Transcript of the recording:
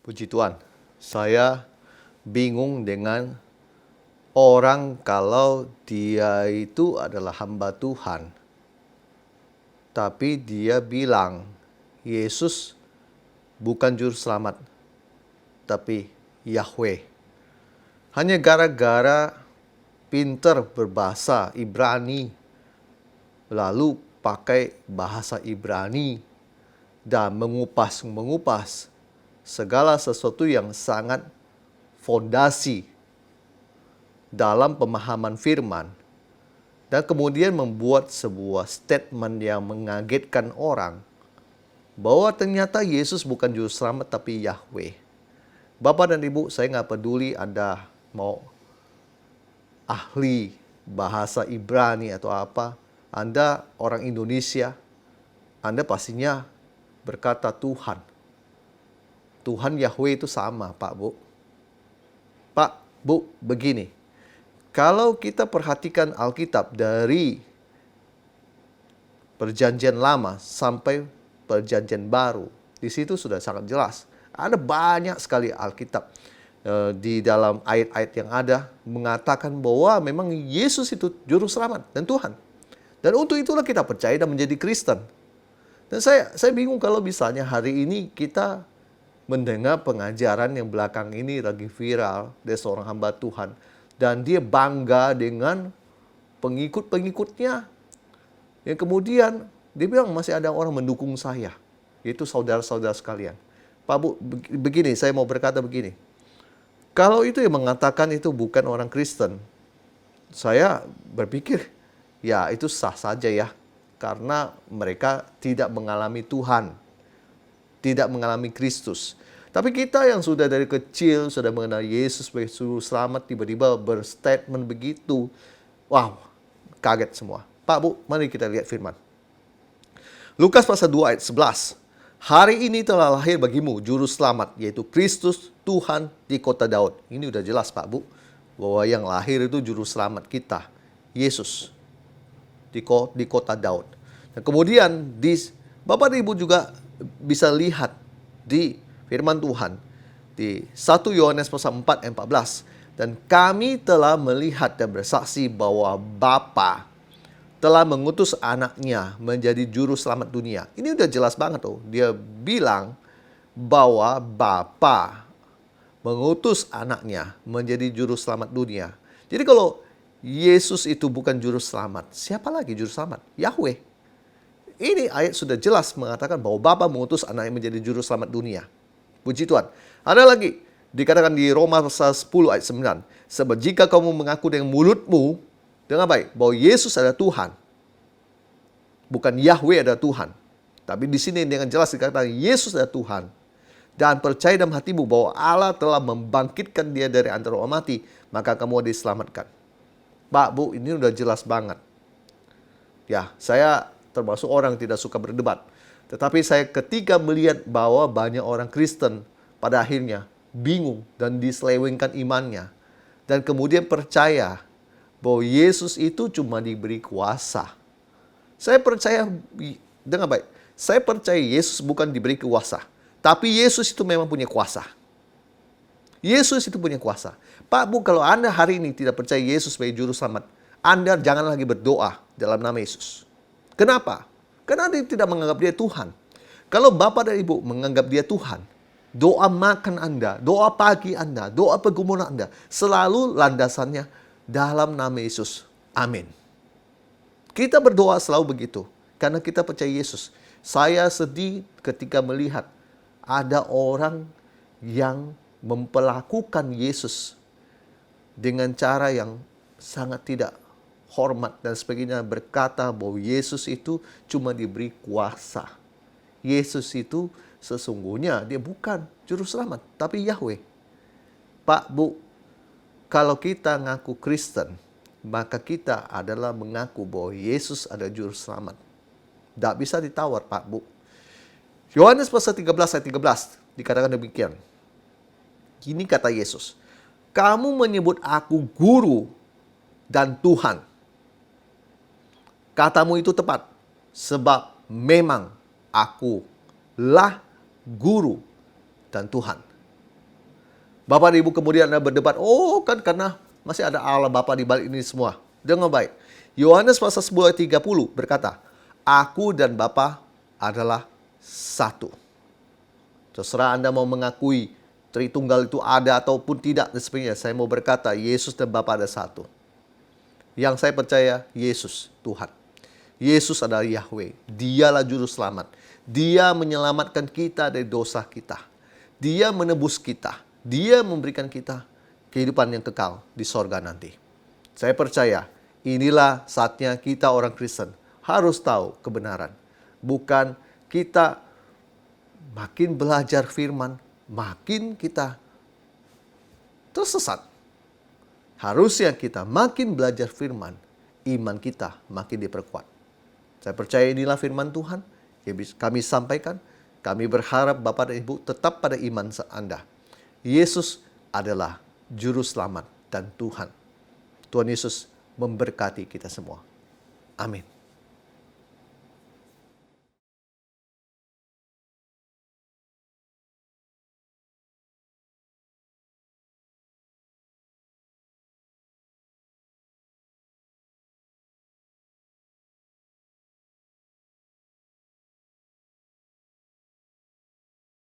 Puji Tuhan, saya bingung dengan orang kalau dia itu adalah hamba Tuhan. Tapi dia bilang, Yesus bukan juru selamat, tapi Yahweh. Hanya gara-gara pinter berbahasa Ibrani, lalu pakai bahasa Ibrani dan mengupas segala sesuatu yang sangat fondasi dalam pemahaman firman, dan kemudian membuat sebuah statement yang mengagetkan orang bahwa ternyata Yesus bukan juru selamat tapi Yahweh. Bapak dan Ibu, saya nggak peduli Anda mau ahli bahasa Ibrani atau apa, Anda orang Indonesia, Anda pastinya berkata Tuhan. Tuhan Yahweh itu sama, Pak, Bu. Pak, Bu, begini. Kalau kita perhatikan Alkitab dari Perjanjian Lama sampai Perjanjian Baru, di situ sudah sangat jelas. Ada banyak sekali Alkitab di dalam ayat-ayat yang ada mengatakan bahwa memang Yesus itu juru selamat dan Tuhan. Dan untuk itulah kita percaya dan menjadi Kristen. Dan saya bingung kalau misalnya hari ini kita mendengar pengajaran yang belakang ini lagi viral dari seorang hamba Tuhan, dan dia bangga dengan pengikut-pengikutnya, yang kemudian dia bilang masih ada orang mendukung saya, yaitu saudara-saudara sekalian. Pak Bu, begini, saya mau berkata begini, kalau itu yang mengatakan itu bukan orang Kristen, saya berpikir ya itu sah saja ya, karena mereka tidak mengalami Tuhan, tidak mengalami Kristus. Tapi kita yang sudah dari kecil sudah mengenal Yesus sebagai juru selamat, tiba-tiba berstatement begitu, wow, kaget semua. Pak, Bu, mari kita lihat firman. Lukas pasal 2 ayat 11. Hari ini telah lahir bagimu juru selamat, yaitu Kristus Tuhan di kota Daud. Ini udah jelas, Pak, Bu, bahwa yang lahir itu juru selamat kita, Yesus, di kota Daud. Dan kemudian Bapak dan Ibu juga bisa lihat di firman Tuhan di 1 Yohanes pasal 4 ayat 14. Dan kami telah melihat dan bersaksi bahwa Bapa telah mengutus anaknya menjadi juru selamat dunia. Ini udah jelas banget tuh. Dia bilang bahwa Bapa mengutus anaknya menjadi juru selamat dunia. Jadi kalau Yesus itu bukan juru selamat, siapa lagi juru selamat? Yahweh. Ini ayat sudah jelas mengatakan bahwa Bapa mengutus anaknya menjadi juru selamat dunia. Puji Tuhan. Ada lagi dikatakan di Roma pasal 10 ayat 9. Sebab jika kamu mengaku dengan mulutmu, dengan baik, bahwa Yesus adalah Tuhan, bukan Yahweh adalah Tuhan, tapi di sini dengan jelas dikatakan Yesus adalah Tuhan, dan percaya dalam hatimu bahwa Allah telah membangkitkan dia dari antara orang mati, maka kamu diselamatkan. Pak, Bu, ini udah jelas banget. Ya, saya termasuk orang yang tidak suka berdebat. Tetapi saya ketika melihat bahwa banyak orang Kristen pada akhirnya bingung dan diselewengkan imannya, dan kemudian percaya bahwa Yesus itu cuma diberi kuasa. Saya percaya dengan baik. Saya percaya Yesus bukan diberi kuasa, tapi Yesus itu memang punya kuasa. Yesus itu punya kuasa. Pak, Bu, kalau Anda hari ini tidak percaya Yesus sebagai juru selamat, Anda jangan lagi berdoa dalam nama Yesus. Kenapa? Karena Anda tidak menganggap dia Tuhan. Kalau Bapak dan Ibu menganggap dia Tuhan, doa makan Anda, doa pagi Anda, doa pergumulan Anda, selalu landasannya dalam nama Yesus. Amin. Kita berdoa selalu begitu, karena kita percaya Yesus. Saya sedih ketika melihat ada orang yang memperlakukan Yesus dengan cara yang sangat tidak hormat dan sebagainya, berkata bahwa Yesus itu cuma diberi kuasa. Yesus itu sesungguhnya dia bukan juru selamat, tapi Yahweh. Pak, Bu, kalau kita ngaku Kristen, maka kita adalah mengaku bahwa Yesus adalah juru selamat. Tidak bisa ditawar, Pak, Bu. Yohanes pasal 13 ayat 13 dikatakan demikian. Ini kata Yesus, kamu menyebut aku guru dan Tuhan. Katamu itu tepat, sebab memang aku lah guru dan Tuhan. Bapak dan Ibu kemudian Anda berdebat, oh kan karena masih ada Allah Bapa di balik ini semua. Dengar baik. Yohanes pasal 10 ayat 30 berkata, Aku dan Bapa adalah satu. Terserah Anda mau mengakui Tritunggal itu ada ataupun tidak dan sebagainya. Saya mau berkata, Yesus dan Bapa ada satu. Yang saya percaya, Yesus Tuhan. Yesus adalah Yahweh. Dialah juru selamat. Dia menyelamatkan kita dari dosa kita. Dia menebus kita. Dia memberikan kita kehidupan yang kekal di sorga nanti. Saya percaya inilah saatnya kita orang Kristen harus tahu kebenaran. Bukan kita makin belajar firman, makin kita tersesat. Harusnya kita makin belajar firman, iman kita makin diperkuat. Saya percaya inilah firman Tuhan yang kami sampaikan. Kami berharap Bapak dan Ibu tetap pada iman Anda. Yesus adalah Juru Selamat dan Tuhan. Tuhan Yesus memberkati kita semua. Amin.